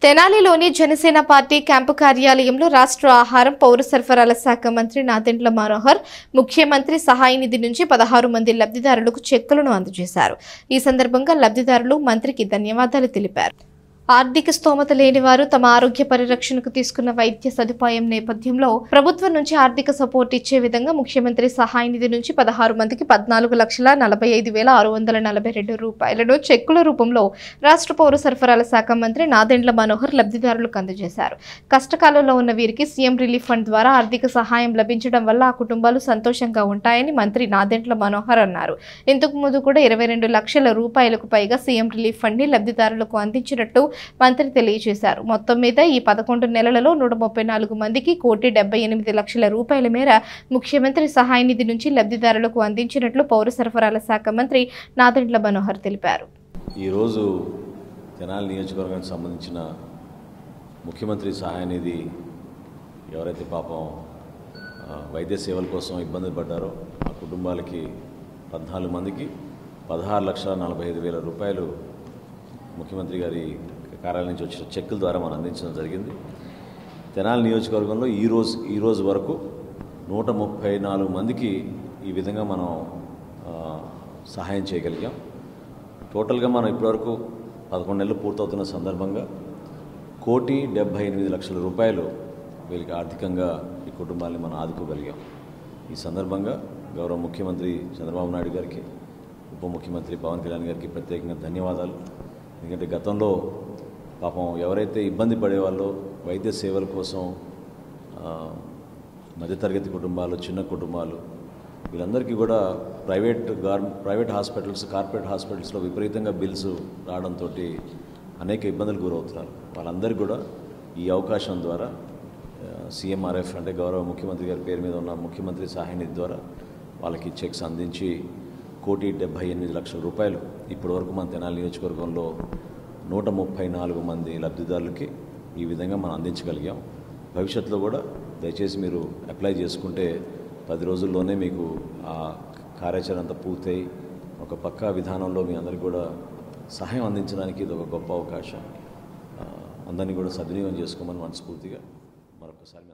తెనాలిలోని Janasena party camp కార్యాలయంలో రాష్ట్ర ఆహారం పౌర సరఫరాల శాఖ మంత్రి నాదెండ్ల మనోహర్ ముఖ్యమంత్రి సహాయ నిధి నుంచి 16 మంది లబ్ధిదారులకు చెక్కులను అందజేశారు. ఈ సందర్భంగా లబ్ధిదారులు మంత్రికి ధన్యవాదాలు తెలిపారు. ఆర్థిక స్తోమత లేని వారు తమ ఆరోగ్య పరిరక్షణకు తీసుకున్న వైద్య సదుపాయం నేపథ్యంలో ప్రభుత్వం నుంచి ఆర్థిక సపోర్ట్ ఇచ్చే విధంగా ముఖ్యమంత్రి సహాయ నిధి నుంచి 16 మందికి 14,45,642 రూపాయలను చెక్కుల రూపంలో రాష్ట్ర పౌర సరఫరాల శాఖ మంత్రి నాదెండ్ల మనోహర్ లబ్ధిదారులకు అందజేశారు. కష్టకాలంలో ఉన్న వీరికి సీఎం రిలీఫ్ ఫండ్ ద్వారా ఆర్థిక సహాయం లభించడం వల్ల ఆ కుటుంబాలు సంతోషంగా ఉంటాయని మంత్రి నాదెండ్ల మనోహర్ అన్నారు. ఇంతకు ముందు కూడా 22 లక్షల రూపాయలకు పైగా సీఎం రిలీఫ్ ఫండ్ ని లబ్ధిదారులకు అందించినట్టు మంత్రి తెలియజేశారు. మొత్తం మీద ఈ 11 నెలలలో 134 మందికి 1,78,00,000 రూపాయల మేర ముఖ్యమంత్రి సహాయ నిధి నుంచి లబ్ధిదారులకు అందించినట్లు పౌర సరఫరాల శాఖ మంత్రి నాదెండ్ల మనోహర్ తెలిపారు. ఈరోజు తెనాలి నియోజకవర్గానికి సంబంధించిన ముఖ్యమంత్రి సహాయ నిధి ఎవరైతే పాపం వైద్య సేవల కోసం ఇబ్బంది పడ్డారో ఆ కుటుంబాలకి 14 మందికి 16,45,000 రూపాయలు ముఖ్యమంత్రి గారి కార్యాలయం నుంచి వచ్చిన చెక్కుల ద్వారా మనం అందించడం జరిగింది. తెనాలి నియోజకవర్గంలో ఈరోజు వరకు 134 మందికి ఈ విధంగా మనం సహాయం చేయగలిగాం. టోటల్గా మనం ఇప్పటివరకు 11 నెలలు పూర్తవుతున్న సందర్భంగా 1,78,00,000 రూపాయలు వీళ్ళకి ఆర్థికంగా ఈ కుటుంబాన్ని మనం ఆదుకోగలిగాం. ఈ సందర్భంగా గౌరవ ముఖ్యమంత్రి చంద్రబాబు నాయుడు గారికి, ఉప ముఖ్యమంత్రి పవన్ కళ్యాణ్ గారికి ప్రత్యేకంగా ధన్యవాదాలు. ఎందుకంటే గతంలో పాపం ఎవరైతే ఇబ్బంది పడేవాళ్ళో వైద్య సేవల కోసం మధ్యతరగతి కుటుంబాలు, చిన్న కుటుంబాలు వీళ్ళందరికీ కూడా ప్రైవేట్ హాస్పిటల్స్, కార్పొరేట్ హాస్పిటల్స్లో విపరీతంగా బిల్స్ రావడంతో అనేక ఇబ్బందులు గురవుతున్నారు. వాళ్ళందరికీ కూడా ఈ అవకాశం ద్వారా సీఎంఆర్ఎఫ్ అంటే గౌరవ ముఖ్యమంత్రి గారి పేరు మీద ఉన్న ముఖ్యమంత్రి సహాయ నిధి ద్వారా వాళ్ళకి చెక్స్ అందించి 1,78,00,000 రూపాయలు ఇప్పటి వరకు మన తెనాలి నియోజకవర్గంలో 134 మంది లబ్ధిదారులకి ఈ విధంగా మనం అందించగలిగాం. భవిష్యత్తులో కూడా దయచేసి మీరు అప్లై చేసుకుంటే 10 రోజుల్లోనే మీకు ఆ కార్యాచరణ అంతా పూర్తయి ఒక పక్కా విధానంలో మీ అందరికీ కూడా సహాయం అందించడానికి ఇది ఒక గొప్ప అవకాశం. అందరినీ కూడా సద్వినియోగం చేసుకోమని మనస్ఫూర్తిగా మరొకసారి